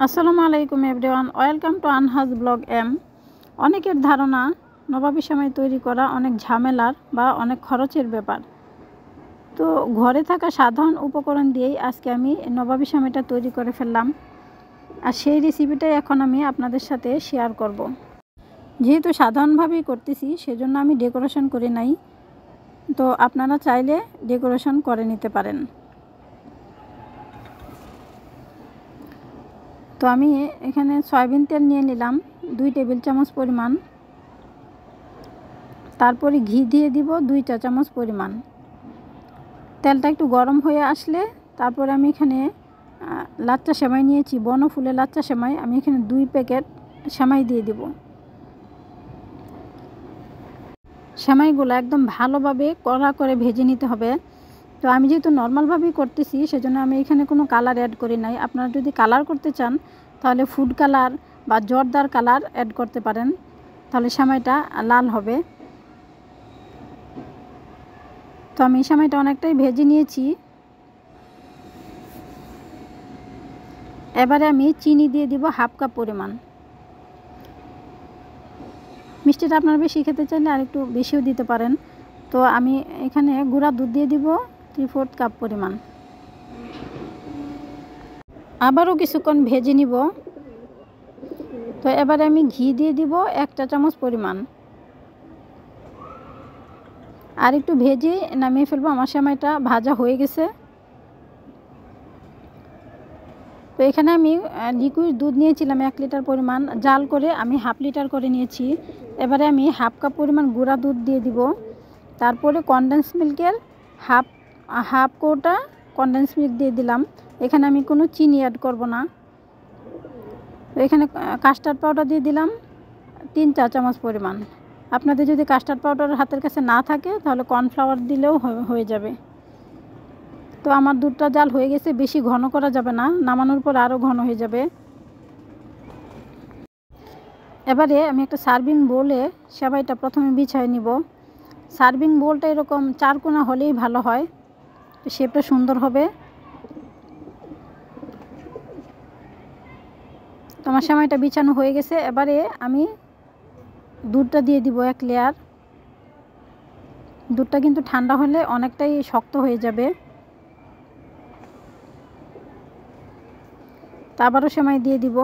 আসসালামু আলাইকুম everyone, welcome to আনহাজ ব্লগ এম। অনেকের ধারণা নবাবী সেমাই তৈরি করা অনেক ঝামেলার বা অনেক খরচের ব্যাপার। তো ঘরে থাকা সাধারণ উপকরণ দিয়েই আজকে আমি নবাবী সেমাইটা তৈরি করে ফেললাম, আর সেই রেসিপিটাই এখন আমি আপনাদের সাথে শেয়ার করব। যেহেতু সাধারণভাবেই করতেছি সেজন্য আমি ডেকোরেশন করি নাই, তো আপনারা চাইলে ডেকোরেশন করে নিতে পারেন। তো আমি এখানে সয়াবিন তেল নিয়ে নিলাম 2 টেবিল চামচ পরিমাণ, তারপরে ঘি দিয়ে দিব 2 চা চামচ পরিমাণ। তেলটা একটু গরম হয়ে আসলে তারপরে আমি এখানে লাচ্চা সেমাই নিয়েছি, বনফুলের লাচ্চা সেমাই। আমি এখানে 2 প্যাকেট সেমাই দিয়ে দিব। সেমাইগুলো একদম ভালোভাবে কড়া করে ভেজে নিতে হবে। তো আমি যেহেতু নর্মালভাবেই করতেছি সেজন্য আমি এখানে কোনো কালার অ্যাড করি নাই। আপনারা যদি কালার করতে চান তাহলে ফুড কালার বা জর্দার কালার অ্যাড করতে পারেন, তাহলে সেমাইটা লাল হবে। তো আমি সেমাইটা অনেকটাই ভেজে নিয়েছি। এবারে আমি চিনি দিয়ে দিব 1/2 কাপ পরিমাণ। মিষ্টিটা আপনারা বেশি খেতে চাইলে আর একটু বেশিও দিতে পারেন। তো আমি এখানে গুঁড়া দুধ দিয়ে দিব 3/4 কাপ পরিমাণ। আবারও কিছুক্ষণ ভেজে নিব। তো এবারে আমি ঘি দিয়ে দিব 1 চা চামচ পরিমাণ, আর একটু ভেজে নামিয়ে ফেলবো। আমার সেমাইটা ভাজা হয়ে গেছে। তো এখানে আমি লিকুইড দুধ নিয়েছিলাম 1 লিটার পরিমাণ, জাল করে আমি 1/2 লিটার করে নিয়েছি। এবারে আমি 1/2 কাপ পরিমাণ গুঁড়া দুধ দিয়ে দিব। তারপরে কনডেন্স মিল্কের হাফ কোটা কনডেন্স মিল্ক দিয়ে দিলাম। এখানে আমি কোনো চিনি অ্যাড করব না। তো এখানে কাস্টার্ড পাউডার দিয়ে দিলাম 3 চা চামচ পরিমাণ। আপনাদের যদি কাস্টার্ড পাউডার হাতের কাছে না থাকে তাহলে কর্নফ্লাওয়ার দিলেও হয়ে যাবে। তো আমার দুধটা জাল হয়ে গেছে, বেশি ঘন করা যাবে না, নামানোর পর আরও ঘন হয়ে যাবে। এবারে আমি একটা সার্ভিং বোলে সেমাইটা প্রথমে বিছিয়ে নিব। সার্ভিং বোলটা এরকম 4 কোণা হলেই ভালো হয়, শেপটা সুন্দর হবে। তো আমার সেমাইটা বিছানো হয়ে গেছে। এবারে আমি দুধটা দিয়ে দিব 1 লেয়ার। দুধটা কিন্তু ঠান্ডা হলে অনেকটাই শক্ত হয়ে যাবে। তা আবারও সেমাই দিয়ে দিব।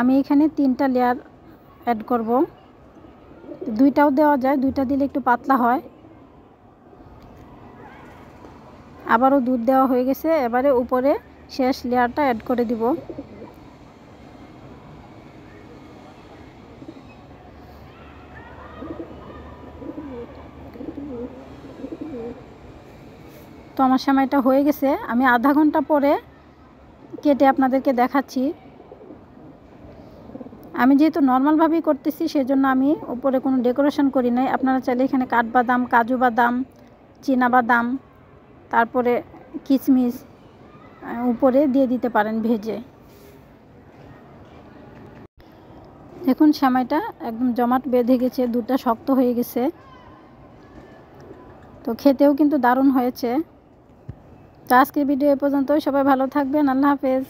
আমি এখানে 3টা লেয়ার অ্যাড করব। 2টাও দেওয়া যায়, 2টা দিলে একটু পাতলা হয়। আবারও দুধ দেওয়া হয়ে গেছে। এবারে উপরে শেষ লেয়ারটা অ্যাড করে দিব। তো আমার সেমাইটা হয়ে গেছে। আমি আধা ঘন্টা পরে কেটে আপনাদেরকে দেখাচ্ছি। আমি যেহেতু নর্মালভাবেই করতেছি সেজন্য আমি উপরে কোনো ডেকোরেশন করি নাই। আপনারা চাইলে এখানে কাঠবাদাম, কাজু বাদাম, চীনা বাদাম, তারপরে কিশমিশ উপরে দিয়ে দিতে পারেন ভেজে। দেখুন সেমাইটা একদম জমাট বেঁধে গেছে, দুধটা শক্ত হয়ে গেছে। তো খেতেও কিন্তু দারুণ হয়েছে। তো আজকের ভিডিও এ পর্যন্তই। সবাই ভালো থাকবেন। আল্লাহ হাফেজ।